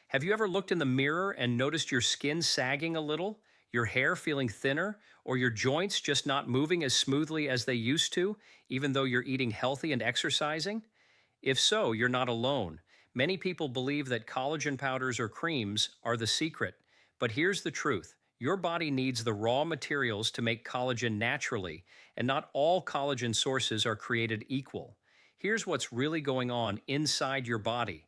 Have you ever looked in the mirror and noticed your skin sagging a little, your hair feeling thinner, or your joints just not moving as smoothly as they used to, even though you're eating healthy and exercising? If so, you're not alone. Many people believe that collagen powders or creams are the secret. But here's the truth. Your body needs the raw materials to make collagen naturally, and not all collagen sources are created equal. Here's what's really going on inside your body.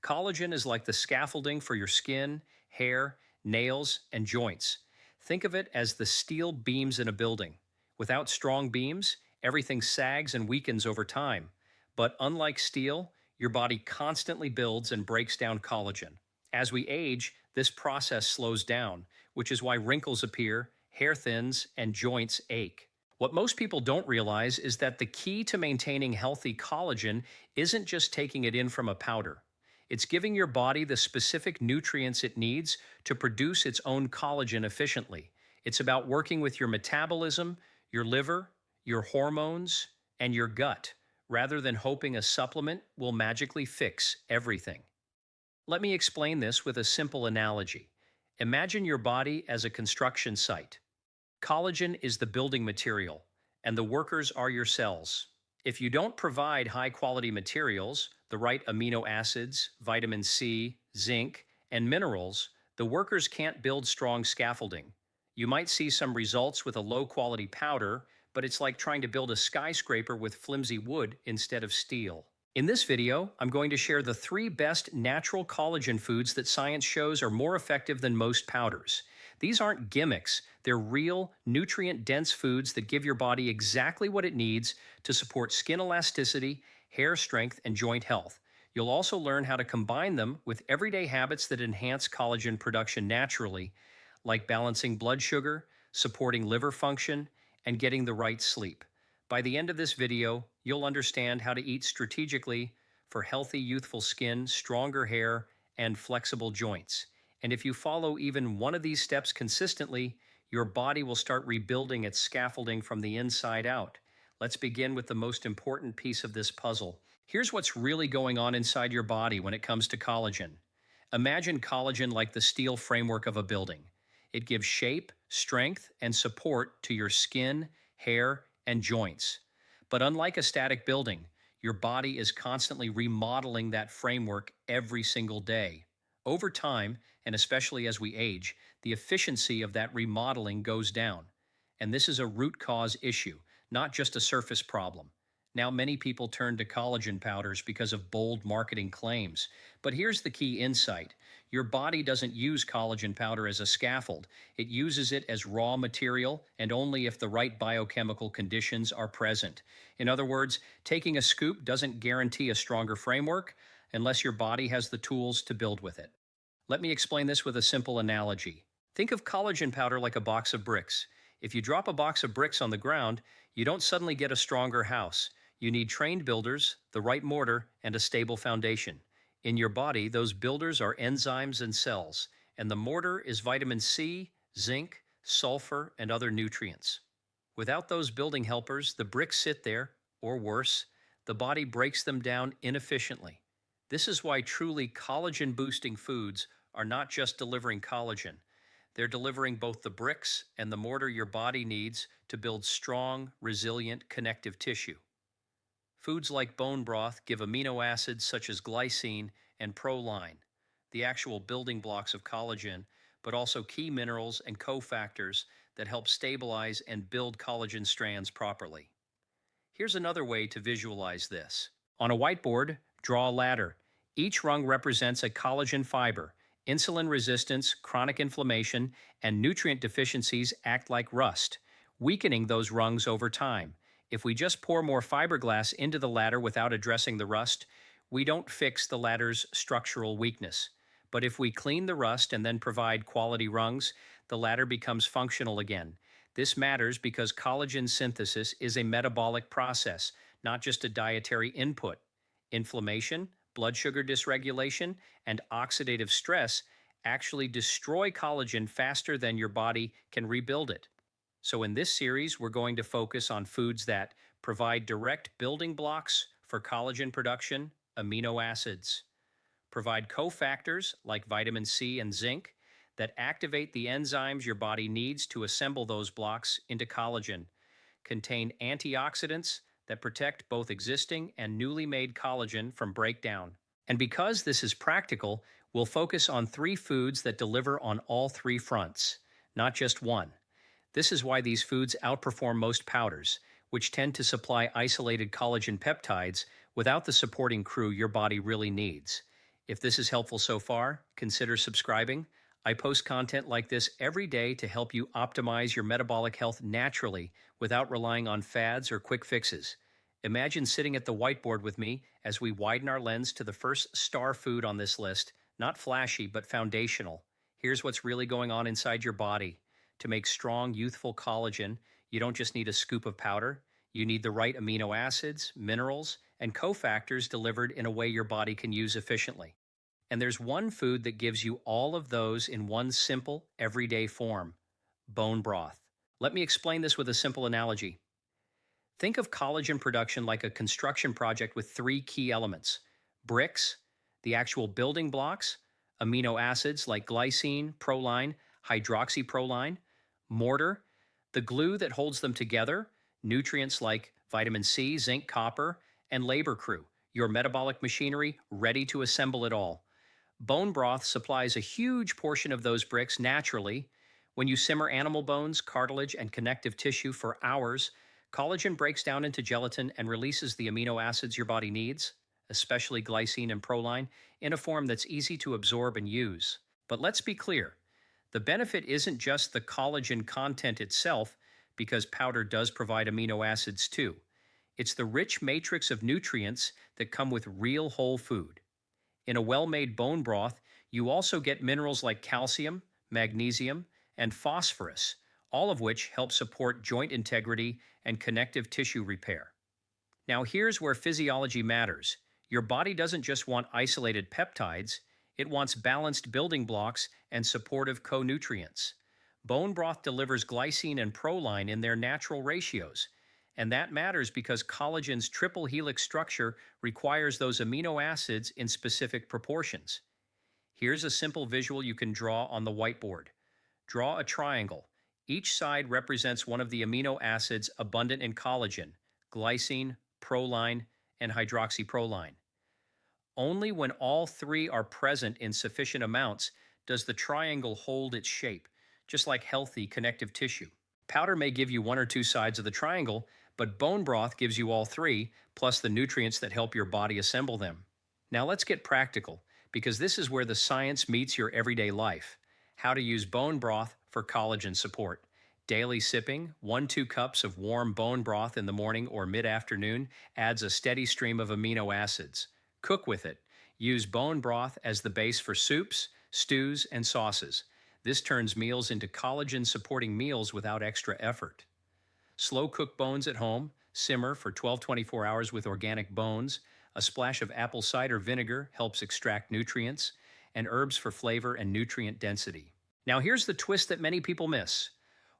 Collagen is like the scaffolding for your skin, hair, nails, and joints. Think of it as the steel beams in a building. Without strong beams, everything sags and weakens over time. But unlike steel, your body constantly builds and breaks down collagen. As we age, this process slows down, which is why wrinkles appear, hair thins, and joints ache. What most people don't realize is that the key to maintaining healthy collagen isn't just taking it in from a powder. It's giving your body the specific nutrients it needs to produce its own collagen efficiently. It's about working with your metabolism, your liver, your hormones, and your gut, rather than hoping a supplement will magically fix everything. Let me explain this with a simple analogy. Imagine your body as a construction site. Collagen is the building material, and the workers are your cells. If you don't provide high-quality materials, the right amino acids, vitamin C, zinc, and minerals, the workers can't build strong scaffolding. You might see some results with a low-quality powder, but it's like trying to build a skyscraper with flimsy wood instead of steel. In this video, I'm going to share the 3 best natural collagen foods that science shows are more effective than most powders. These aren't gimmicks, they're real, nutrient-dense foods that give your body exactly what it needs to support skin elasticity, hair strength, and joint health. You'll also learn how to combine them with everyday habits that enhance collagen production naturally, like balancing blood sugar, supporting liver function, and getting the right sleep. By the end of this video, you'll understand how to eat strategically for healthy, youthful skin, stronger hair, and flexible joints. And if you follow even one of these steps consistently, your body will start rebuilding its scaffolding from the inside out. Let's begin with the most important piece of this puzzle. Here's what's really going on inside your body when it comes to collagen. Imagine collagen like the steel framework of a building. It gives shape, strength, and support to your skin, hair, and joints. But unlike a static building, your body is constantly remodeling that framework every single day. Over time, and especially as we age, the efficiency of that remodeling goes down. And this is a root cause issue, not just a surface problem. Now, many people turn to collagen powders because of bold marketing claims. But here's the key insight. Your body doesn't use collagen powder as a scaffold. It uses it as raw material, and only if the right biochemical conditions are present. In other words, taking a scoop doesn't guarantee a stronger framework unless your body has the tools to build with it. Let me explain this with a simple analogy. Think of collagen powder like a box of bricks. If you drop a box of bricks on the ground, you don't suddenly get a stronger house. You need trained builders, the right mortar, and a stable foundation. In your body, those builders are enzymes and cells, and the mortar is vitamin C, zinc, sulfur, and other nutrients. Without those building helpers, the bricks sit there, or worse, the body breaks them down inefficiently. This is why truly collagen-boosting foods are not just delivering collagen. They're delivering both the bricks and the mortar your body needs to build strong, resilient, connective tissue. Foods like bone broth give amino acids such as glycine and proline, the actual building blocks of collagen, but also key minerals and cofactors that help stabilize and build collagen strands properly. Here's another way to visualize this. On a whiteboard, draw a ladder. Each rung represents a collagen fiber. Insulin resistance, chronic inflammation, and nutrient deficiencies act like rust, weakening those rungs over time. If we just pour more fiberglass into the ladder without addressing the rust, we don't fix the ladder's structural weakness. But if we clean the rust and then provide quality rungs, the ladder becomes functional again. This matters because collagen synthesis is a metabolic process, not just a dietary input. Inflammation, blood sugar dysregulation, and oxidative stress actually destroy collagen faster than your body can rebuild it. So in this series, we're going to focus on foods that provide direct building blocks for collagen production, amino acids. provide cofactors like vitamin C and zinc that activate the enzymes your body needs to assemble those blocks into collagen, contain antioxidants that protect both existing and newly made collagen from breakdown. And because this is practical, we'll focus on three foods that deliver on all three fronts, not just one. This is why these foods outperform most powders, which tend to supply isolated collagen peptides without the supporting crew your body really needs. If this is helpful so far, consider subscribing. I post content like this every day to help you optimize your metabolic health naturally without relying on fads or quick fixes. Imagine sitting at the whiteboard with me as we widen our lens to the first star food on this list, not flashy, but foundational. Here's what's really going on inside your body. To make strong, youthful collagen, you don't just need a scoop of powder. You need the right amino acids, minerals, and cofactors delivered in a way your body can use efficiently. And there's one food that gives you all of those in one simple, everyday form: bone broth. Let me explain this with a simple analogy. Think of collagen production like a construction project with three key elements: bricks, the actual building blocks; amino acids like glycine, proline, hydroxyproline; mortar, the glue that holds them together; nutrients like vitamin C, zinc, copper; and labor crew, your metabolic machinery ready to assemble it all. Bone broth supplies a huge portion of those bricks naturally. When you simmer animal bones, cartilage, and connective tissue for hours, collagen breaks down into gelatin and releases the amino acids your body needs, especially glycine and proline, in a form that's easy to absorb and use. But let's be clear, the benefit isn't just the collagen content itself, because powder does provide amino acids too. It's the rich matrix of nutrients that come with real whole food. In a well-made bone broth, you also get minerals like calcium, magnesium, and phosphorus, all of which help support joint integrity and connective tissue repair. Now here's where physiology matters. Your body doesn't just want isolated peptides, it wants balanced building blocks and supportive co-nutrients. Bone broth delivers glycine and proline in their natural ratios, and that matters because collagen's triple helix structure requires those amino acids in specific proportions. Here's a simple visual you can draw on the whiteboard. Draw a triangle. Each side represents one of the amino acids abundant in collagen: glycine, proline, and hydroxyproline. Only when all three are present in sufficient amounts does the triangle hold its shape, just like healthy connective tissue. Powder may give you one or two sides of the triangle, but bone broth gives you all three, plus the nutrients that help your body assemble them. Now let's get practical, because this is where the science meets your everyday life. How to use bone broth for collagen support. Daily sipping, 1-2 cups of warm bone broth in the morning or mid-afternoon adds a steady stream of amino acids. Cook with it. Use bone broth as the base for soups, stews, and sauces. This turns meals into collagen-supporting meals without extra effort. Slow cook bones at home. Simmer for 12-24 hours with organic bones. A splash of apple cider vinegar helps extract nutrients, and herbs for flavor and nutrient density. Now here's the twist that many people miss.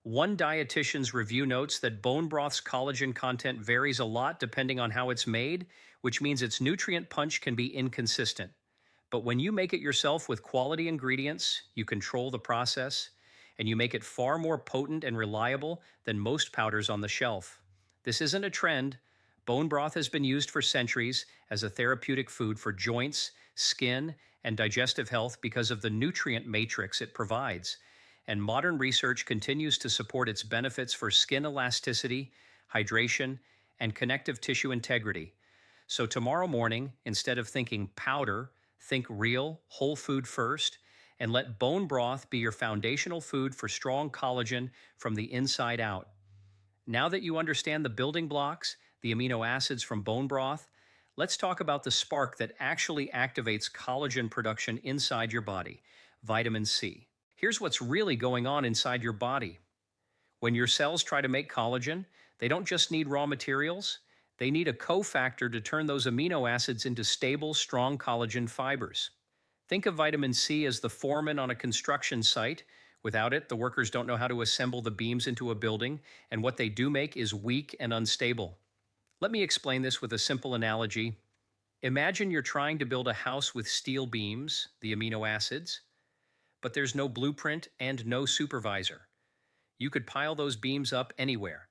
One dietitian's review notes that bone broth's collagen content varies a lot depending on how it's made, which means its nutrient punch can be inconsistent. But when you make it yourself with quality ingredients, you control the process, and you make it far more potent and reliable than most powders on the shelf. This isn't a trend. Bone broth has been used for centuries as a therapeutic food for joints, skin, and digestive health because of the nutrient matrix it provides. And modern research continues to support its benefits for skin elasticity, hydration, and connective tissue integrity. So tomorrow morning, instead of thinking powder, think real, whole food first, and let bone broth be your foundational food for strong collagen from the inside out. Now that you understand the building blocks, the amino acids from bone broth, let's talk about the spark that actually activates collagen production inside your body: vitamin C. Here's what's really going on inside your body. When your cells try to make collagen, they don't just need raw materials, they need a cofactor to turn those amino acids into stable, strong collagen fibers. Think of vitamin C as the foreman on a construction site. Without it, the workers don't know how to assemble the beams into a building, and what they do make is weak and unstable. Let me explain this with a simple analogy. Imagine you're trying to build a house with steel beams, the amino acids, but there's no blueprint and no supervisor. You could pile those beams up anywhere,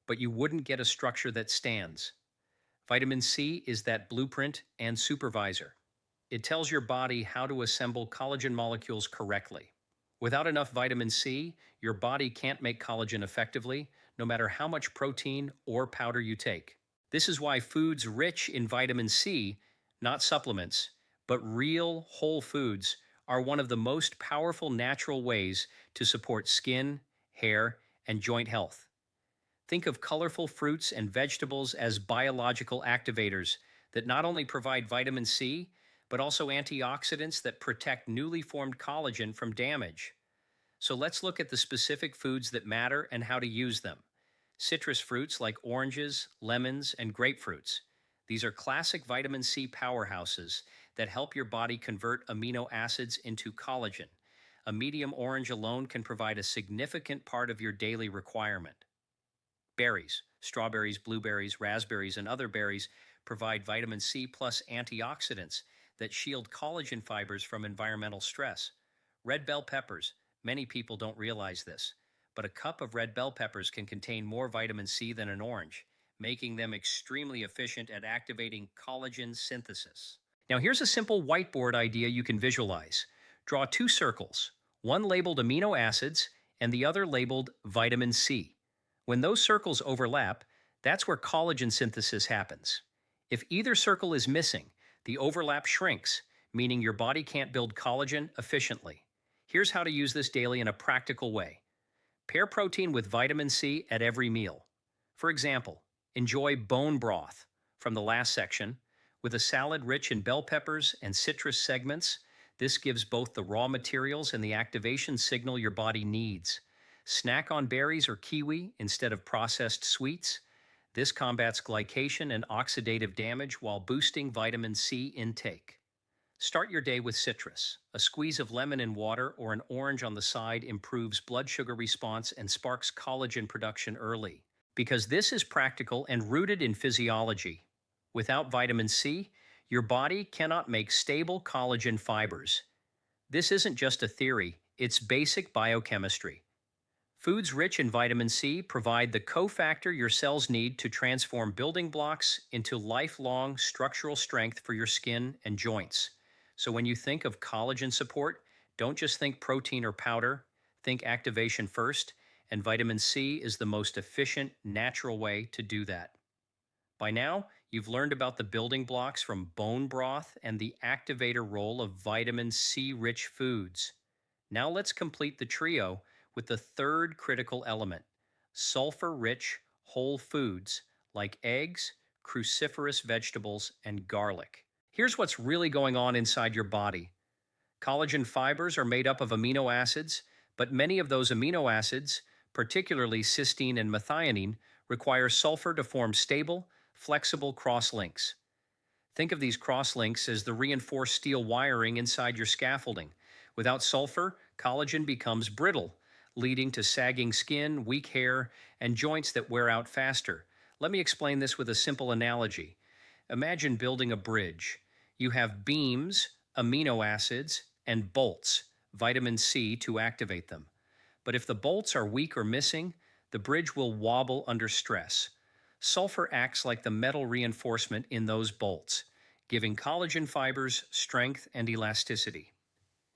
but you wouldn't get a structure that stands. Vitamin C is that blueprint and supervisor. It tells your body how to assemble collagen molecules correctly. Without enough vitamin C, your body can't make collagen effectively, no matter how much protein or powder you take. This is why foods rich in vitamin C, not supplements, but real whole foods, are one of the most powerful natural ways to support skin, hair, and joint health. Think of colorful fruits and vegetables as biological activators that not only provide vitamin C, but also antioxidants that protect newly formed collagen from damage. So let's look at the specific foods that matter and how to use them. Citrus fruits like oranges, lemons, and grapefruits. These are classic vitamin C powerhouses that help your body convert amino acids into collagen. A medium orange alone can provide a significant part of your daily requirement. Berries, strawberries, blueberries, raspberries, and other berries provide vitamin C plus antioxidants that shield collagen fibers from environmental stress. Red bell peppers, many people don't realize this, but a cup of red bell peppers can contain more vitamin C than an orange, making them extremely efficient at activating collagen synthesis. Now here's a simple whiteboard idea you can visualize. Draw two circles, one labeled amino acids and the other labeled vitamin C. When those circles overlap, that's where collagen synthesis happens. If either circle is missing, the overlap shrinks, meaning your body can't build collagen efficiently. Here's how to use this daily in a practical way. Pair protein with vitamin C at every meal. For example, enjoy bone broth from the last section with a salad rich in bell peppers and citrus segments. This gives both the raw materials and the activation signal your body needs. Snack on berries or kiwi instead of processed sweets. This combats glycation and oxidative damage while boosting vitamin C intake. Start your day with citrus. A squeeze of lemon in water or an orange on the side improves blood sugar response and sparks collagen production early. Because this is practical and rooted in physiology. Without vitamin C, your body cannot make stable collagen fibers. This isn't just a theory, it's basic biochemistry. Foods rich in vitamin C provide the cofactor your cells need to transform building blocks into lifelong structural strength for your skin and joints. So when you think of collagen support, don't just think protein or powder, think activation first, and vitamin C is the most efficient, natural way to do that. By now, you've learned about the building blocks from bone broth and the activator role of vitamin C-rich foods. Now let's complete the trio with the third critical element, sulfur-rich whole foods like eggs, cruciferous vegetables, and garlic. Here's what's really going on inside your body. Collagen fibers are made up of amino acids, but many of those amino acids, particularly cysteine and methionine, require sulfur to form stable, flexible cross-links. Think of these cross-links as the reinforced steel wiring inside your scaffolding. Without sulfur, collagen becomes brittle, leading to sagging skin, weak hair, and joints that wear out faster. Let me explain this with a simple analogy. Imagine building a bridge. You have beams, amino acids, and bolts, vitamin C, to activate them. But if the bolts are weak or missing, the bridge will wobble under stress. Sulfur acts like the metal reinforcement in those bolts, giving collagen fibers strength and elasticity.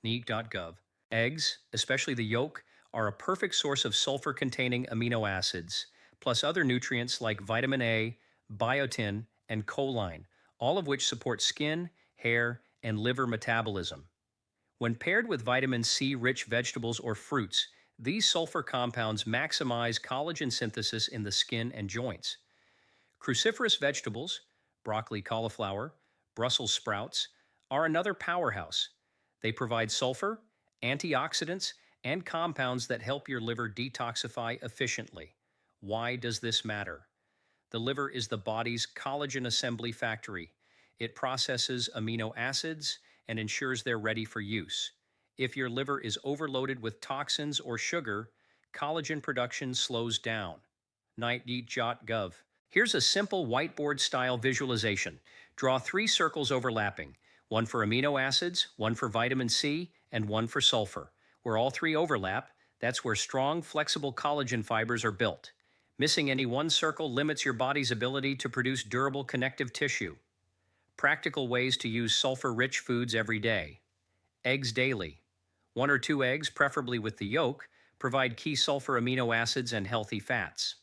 NEAT.gov. Eggs, especially the yolk, are a perfect source of sulfur-containing amino acids, plus other nutrients like vitamin A, biotin, and choline, all of which support skin, hair, and liver metabolism. When paired with vitamin C-rich vegetables or fruits, these sulfur compounds maximize collagen synthesis in the skin and joints. Cruciferous vegetables, broccoli, cauliflower, Brussels sprouts, are another powerhouse. They provide sulfur, antioxidants, and compounds that help your liver detoxify efficiently. Why does this matter? The liver is the body's collagen assembly factory. It processes amino acids and ensures they're ready for use. If your liver is overloaded with toxins or sugar, collagen production slows down. NEAT.gov. Here's a simple whiteboard-style visualization. Draw 3 circles overlapping, one for amino acids, one for vitamin C, and one for sulfur. Where all three overlap, that's where strong, flexible collagen fibers are built. Missing any one circle limits your body's ability to produce durable connective tissue. Practical ways to use sulfur-rich foods every day. Eggs daily. 1 or 2 eggs, preferably with the yolk, provide key sulfur amino acids and healthy fats.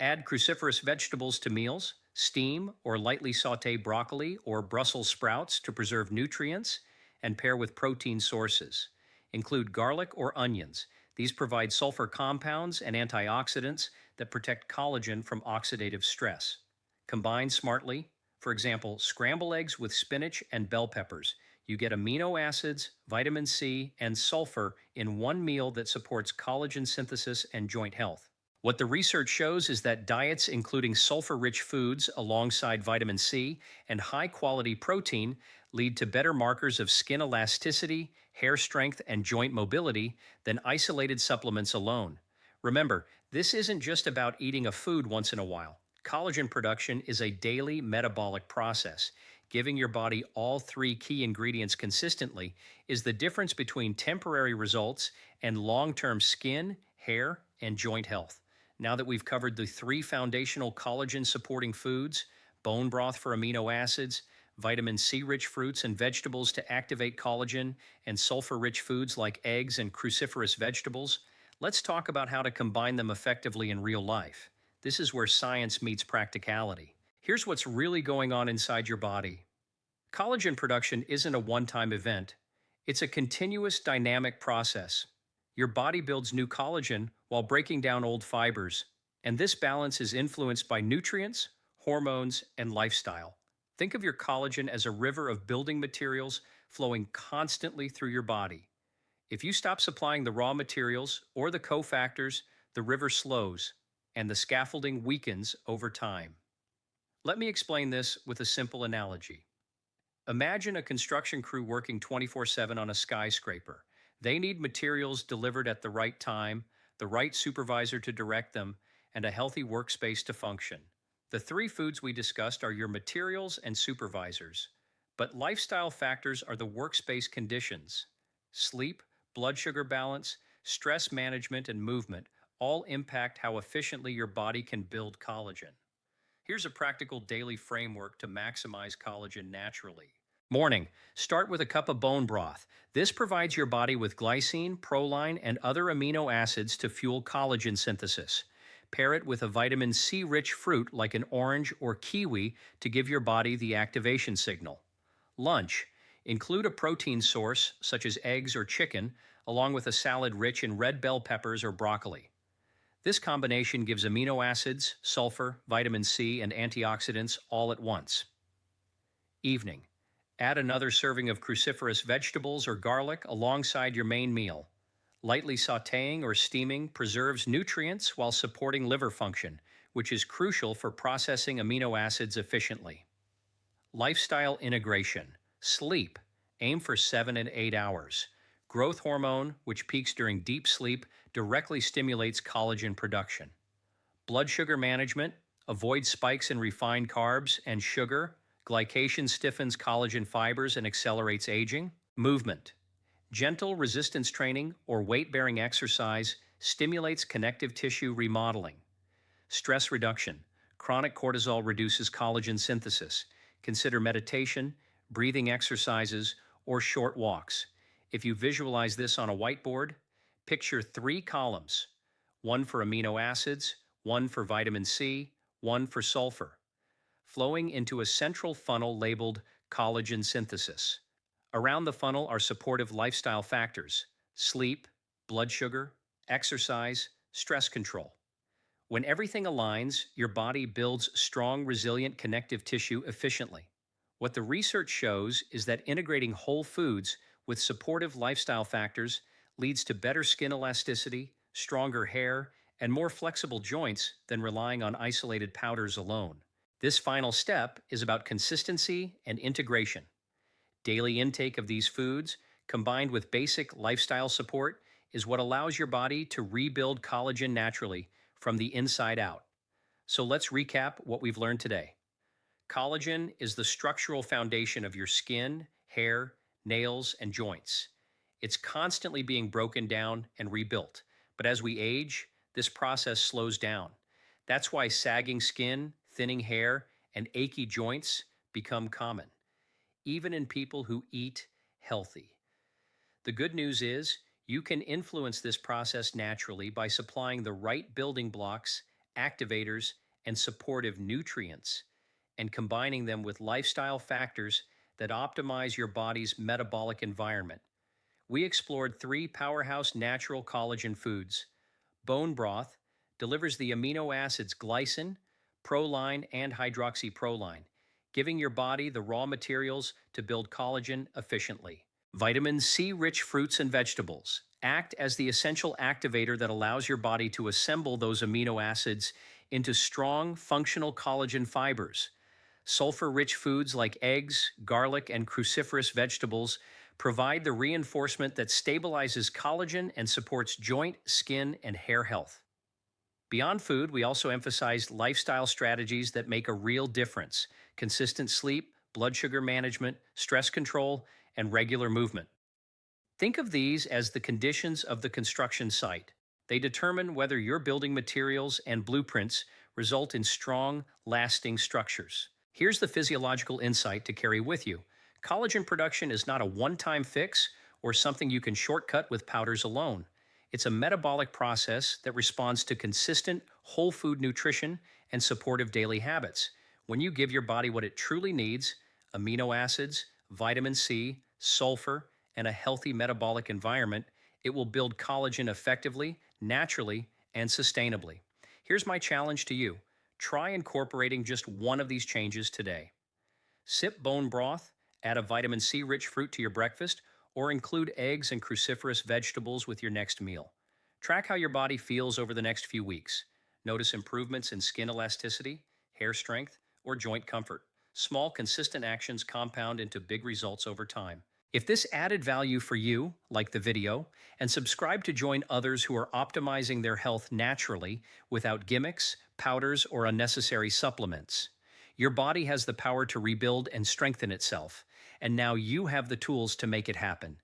Add cruciferous vegetables to meals. Steam or lightly saute broccoli or Brussels sprouts to preserve nutrients, and pair with protein sources. Include garlic or onions. These provide sulfur compounds and antioxidants that protect collagen from oxidative stress. Combine smartly. For example, scramble eggs with spinach and bell peppers. You get amino acids, vitamin C, and sulfur in one meal that supports collagen synthesis and joint health. What the research shows is that diets including sulfur-rich foods alongside vitamin C and high-quality protein lead to better markers of skin elasticity, hair strength, and joint mobility than isolated supplements alone. Remember, this isn't just about eating a food once in a while. Collagen production is a daily metabolic process. Giving your body all 3 key ingredients consistently is the difference between temporary results and long-term skin, hair, and joint health. Now that we've covered the 3 foundational collagen-supporting foods, bone broth for amino acids, vitamin C-rich fruits and vegetables to activate collagen, and sulfur-rich foods like eggs and cruciferous vegetables, let's talk about how to combine them effectively in real life. This is where science meets practicality. Here's what's really going on inside your body. Collagen production isn't a one-time event. It's a continuous dynamic process. Your body builds new collagen while breaking down old fibers, and this balance is influenced by nutrients, hormones, and lifestyle. Think of your collagen as a river of building materials flowing constantly through your body. If you stop supplying the raw materials or the cofactors, the river slows, and the scaffolding weakens over time. Let me explain this with a simple analogy. Imagine a construction crew working 24/7 on a skyscraper. They need materials delivered at the right time, the right supervisor to direct them, and a healthy workspace to function. The 3 foods we discussed are your materials and supervisors, but lifestyle factors are the workspace conditions. Sleep, blood sugar balance, stress management, and movement all impact how efficiently your body can build collagen. Here's a practical daily framework to maximize collagen naturally. Morning. Start with a cup of bone broth. This provides your body with glycine, proline, and other amino acids to fuel collagen synthesis. Pair it with a vitamin C-rich fruit like an orange or kiwi to give your body the activation signal. Lunch. Include a protein source such as eggs or chicken, along with a salad rich in red bell peppers or broccoli. This combination gives amino acids, sulfur, vitamin C, and antioxidants all at once. Evening. Add another serving of cruciferous vegetables or garlic alongside your main meal. Lightly sautéing or steaming preserves nutrients while supporting liver function, which is crucial for processing amino acids efficiently. Lifestyle integration. Sleep. Aim for 7 and 8 hours. Growth hormone, which peaks during deep sleep, directly stimulates collagen production. Blood sugar management. Avoid spikes in refined carbs and sugar. Glycation stiffens collagen fibers and accelerates aging. Movement. Gentle resistance training or weight-bearing exercise stimulates connective tissue remodeling. Stress reduction. Chronic cortisol reduces collagen synthesis. Consider meditation, breathing exercises, or short walks. If you visualize this on a whiteboard, picture 3 columns, one for amino acids, one for vitamin C, one for sulfur, flowing into a central funnel labeled collagen synthesis. Around the funnel are supportive lifestyle factors: sleep, blood sugar, exercise, stress control. When everything aligns, your body builds strong, resilient connective tissue efficiently. What the research shows is that integrating whole foods with supportive lifestyle factors leads to better skin elasticity, stronger hair, and more flexible joints than relying on isolated powders alone. This final step is about consistency and integration. Daily intake of these foods, combined with basic lifestyle support, is what allows your body to rebuild collagen naturally from the inside out. So let's recap what we've learned today. Collagen is the structural foundation of your skin, hair, nails, and joints. It's constantly being broken down and rebuilt. But as we age, this process slows down. That's why sagging skin, thinning hair, and achy joints become common, even in people who eat healthy. The good news is you can influence this process naturally by supplying the right building blocks, activators, and supportive nutrients, and combining them with lifestyle factors that optimize your body's metabolic environment. We explored three powerhouse natural collagen foods. Bone broth delivers the amino acids glycine, proline, and hydroxyproline, giving your body the raw materials to build collagen efficiently. Vitamin C-rich fruits and vegetables act as the essential activator that allows your body to assemble those amino acids into strong, functional collagen fibers. Sulfur-rich foods like eggs, garlic, and cruciferous vegetables provide the reinforcement that stabilizes collagen and supports joint, skin, and hair health. Beyond food, we also emphasized lifestyle strategies that make a real difference: consistent sleep, blood sugar management, stress control, and regular movement. Think of these as the conditions of the construction site. They determine whether your building materials and blueprints result in strong, lasting structures. Here's the physiological insight to carry with you. Collagen production is not a one-time fix or something you can shortcut with powders alone. It's a metabolic process that responds to consistent, whole food nutrition and supportive daily habits. When you give your body what it truly needs, amino acids, vitamin C, sulfur, and a healthy metabolic environment, it will build collagen effectively, naturally, and sustainably. Here's my challenge to you. Try incorporating just one of these changes today. Sip bone broth, add a vitamin C-rich fruit to your breakfast, or include eggs and cruciferous vegetables with your next meal. Track how your body feels over the next few weeks. Notice improvements in skin elasticity, hair strength, or joint comfort. Small, consistent actions compound into big results over time. If this added value for you, like the video, and subscribe to join others who are optimizing their health naturally without gimmicks, powders, or unnecessary supplements. Your body has the power to rebuild and strengthen itself, and now you have the tools to make it happen.